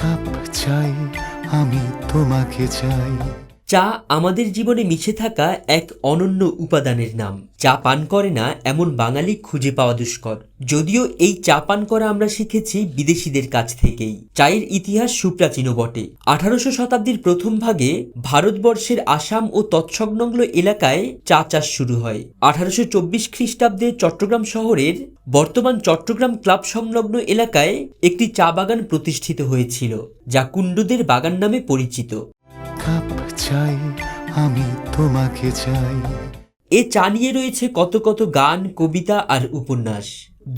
Cup চাই, আমি তোমাকে চাই। চা আমাদের জীবনে মিশে থাকা এক অনন্য উপাদানের নাম। চা পান করে না এমন বাঙালি খুঁজে পাওয়া দুষ্কর। যদিও এই চা পান করা আমরা শিখেছি বিদেশিদের কাছ থেকেই। চায়ের ইতিহাস সুপ্রাচীনও বটে। 1800 শতাব্দীর প্রথম ভাগে ভারতবর্ষের আসাম ও তৎসংলগ্ন এলাকায় চা চাষ শুরু হয়। 1824 খ্রিস্টাব্দে চট্টগ্রাম শহরের বর্তমান চট্টগ্রাম ক্লাব সংলগ্ন এলাকায় একটি চা বাগান প্রতিষ্ঠিত হয়েছিল, যা কুণ্ডুদের বাগান নামে পরিচিত। কাপ চাই, আমি তোমাকে চাই। এ চা নিয়ে রয়েছে কত কত গান, কবিতা আর উপন্যাস।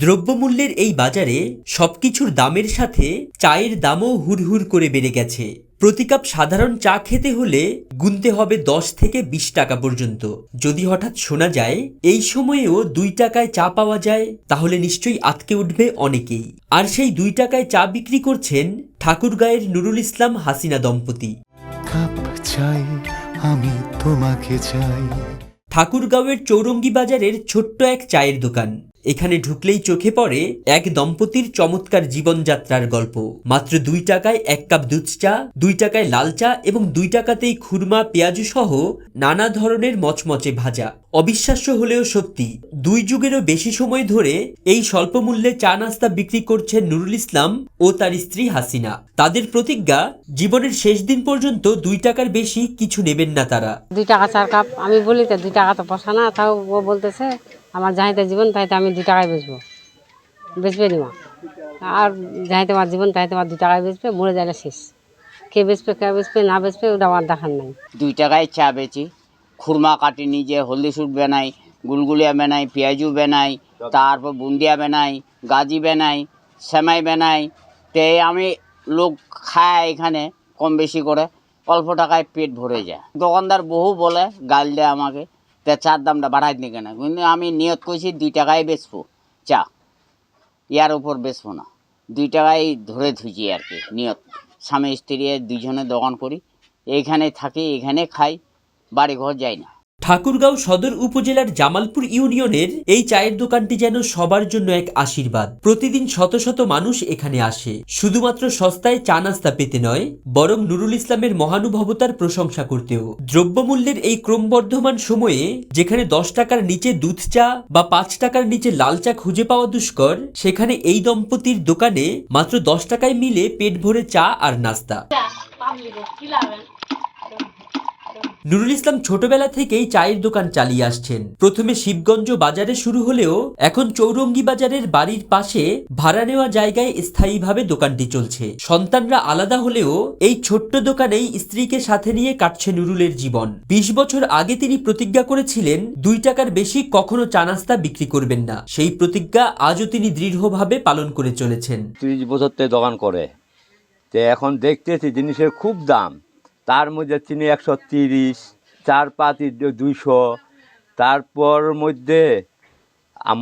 দ্রব্যমূল্যের এই বাজারে সবকিছুর দামের সাথে চায়ের দামও হুড়হুড় করে বেড়ে গেছে। প্রতি কাপ সাধারণ চা খেতে হলে গুনতে হবে 10 থেকে 20 টাকা পর্যন্ত। যদি হঠাৎ শোনা যায় এই সময়েও 2 টাকায় চা পাওয়া যায়, তাহলে নিশ্চয়ই আঁতকে উঠবে অনেকেই। আর সেই 2 টাকায় চা বিক্রি করছেন ঠাকুরগাঁয়ের নুরুল ইসলাম হাসিনা দম্পতি। কাপ চাই, আমি তোমাকে চাই। ঠাকুরগাঁওয়ের চৌরঙ্গি বাজারের ছোট্ট এক চায়ের দোকান। এখানে ঢুকলেই চোখে পড়ে এক দম্পতির চমৎকার জীবনযাত্রার গল্প। মাত্র 2 টাকায় 1 কাপ দুধ চা, 2 টাকায় লাল চা এবং 2 টাকাতেই খুরমা, পেঁয়াজু সহ নানা ধরনের মচমচে ভাজা। অবিশ্বাস্য হলেও সত্যি, 2 যুগেরও বেশি সময় ধরে এই স্বল্প মূল্যে চা নাস্তা বিক্রি করছেন নুরুল ইসলাম ও তার স্ত্রী হাসিনা। তাদের প্রতিজ্ঞা, জীবনের শেষ দিন পর্যন্ত 2 টাকার বেশি কিছু নেবেন না তারা। 2 টাকা 4 কাপ আমি বলি তো 2 টাকা তো পোষা না, তাও ও বলতেছে আমার যাইতে জীবন তাইতে আমি 2 টাকায় বেচবে নি মা। আর যাইতে আমার জীবন তাইতে আমার 2 টাকায় বেচবে, মরে যায় শেষ। কে বেচবে না বেচবে ওটা আমার দেখার নাই। 2 টাকায় চা বেচি, খুরমা কাটি নিজে, হলদি সুট বানাই, গুলগুলিয়া বানাই, পেঁয়াজু বানাই, তারপর বুন্দিয়া বানাই, গাজি বানাই, সেমাই বানাই। তে আমি লোক খায় এখানে কম বেশি করে, অল্প টাকায় পেট ভরে যায়। দোকানদার বহু বলে গাল দেয় আমাকে, তে চার দামটা বাড়াই নি কেন? কিন্তু আমি নিয়ত করছি 2 টাকায় বেচবো চা, ইয়ার উপর বেচবো না। 2 টাকায় ধরে ধুইছি আর কি নিয়ত। স্বামী স্ত্রী 2 জনে দোকান করি, এইখানে থাকি, এখানে খাই, বাড়ি ঘর যাই না। ঠাকুরগাঁও সদর উপজেলার জামালপুর ইউনিয়নের এই চায়ের দোকানটি যেন সবার জন্য এক আশীর্বাদ। প্রতিদিন শত শত মানুষ এখানে আসে শুধুমাত্র সস্তায় চা নাস্তা পেতে নয়, বরং নুরুল ইসলামের মহানুভবতার প্রশংসা করতেও। দ্রব্যমূল্যের এই ক্রমবর্ধমান সময়ে যেখানে 10 টাকার নিচে দুধ চা বা 5 টাকার নিচে লাল চা খুঁজে পাওয়া দুষ্কর, সেখানে এই দম্পতির দোকানে মাত্র 10 টাকায় মিলে পেট ভরে চা আর নাস্তা। নুরুল ইসলাম ছোটবেলা থেকেই চায়ের দোকান চালিয়ে আসছেন। প্রথমে শিবগঞ্জ বাজারে শুরু হলেও এখন চৌরঙ্গি বাজারের বাড়ির পাশে ভাড়া নেওয়া জায়গায় স্থায়ীভাবে দোকানটি চলছে। সন্তানরা আলাদা হলেও এই ছোট্ট দোকানেই স্ত্রীকে সাথে নিয়ে কাটছে নুরুলের জীবন। 20 বছর আগে তিনি প্রতিজ্ঞা করেছিলেন 2 টাকার বেশি কখনো চা নাস্তা বিক্রি করবেন না। সেই প্রতিজ্ঞা আজও তিনি দৃঢ়ভাবে পালন করে চলেছেন। 30 বছর থেকে দোকান করে, তো এখন দেখতেছি জিনিসের খুব দাম। তার মধ্যে চিনি 130, চার পাতি 200, তারপর মধ্যে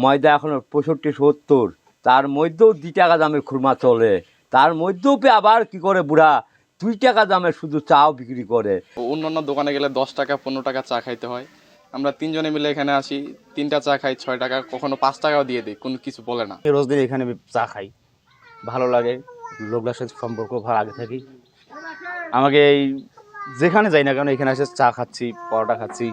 ময়দা এখন 65-70, তার মধ্যেও 2 টাকা দামের খুরমা চলে, তার মধ্যেও আবার কি করে বুড়া 2 টাকা দামের শুধু চাও বিক্রি করে। অন্যান্য দোকানে গেলে 10 টাকা 15 টাকা চা খাইতে হয়। আমরা 3 জনে মিলে এখানে আসি, 3টা চা খাই 6 টাকা, কখনো 5 টাকাও দিয়ে দিই, কোনো কিছু বলে না। রোজ দিন এখানে চা খাই, ভালো লাগে, লোকদের সাথে সম্পর্ক ভালো আগে থাকি। আমাকে এই যেখানে যাই না কেন এখানে এসে চা খাচ্ছি, পরোটা খাচ্ছি,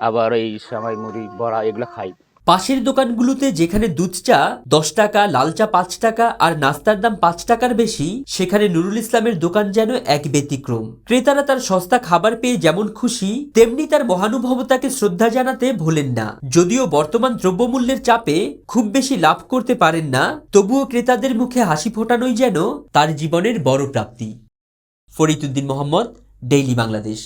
আবার এই সেমাই, মুড়ি, বড়া এগুলো খাই। পাশের দোকানগুলোতে যেখানে দুধ চা 10 টাকা, লাল চা 5 টাকা আর নাস্তার দাম 5 টাকার বেশি, সেখানে নুরুল ইসলামের দোকান যেন এক ব্যতিক্রম। ক্রেতারা তার সস্তা খাবার পেয়ে যেমন খুশি, তেমনি তার মহানুভবতাকে শ্রদ্ধা জানাতে ভোলেন না। যদিও বর্তমান দ্রব্যমূল্যের চাপে খুব বেশি লাভ করতে পারেন না, তবুও ক্রেতাদের মুখে হাসি ফোটানোই যেন তার জীবনের বড় প্রাপ্তি। ফরিদ উদ্দিন মোহাম্মদ, ডেইলি বাংলাদেশ।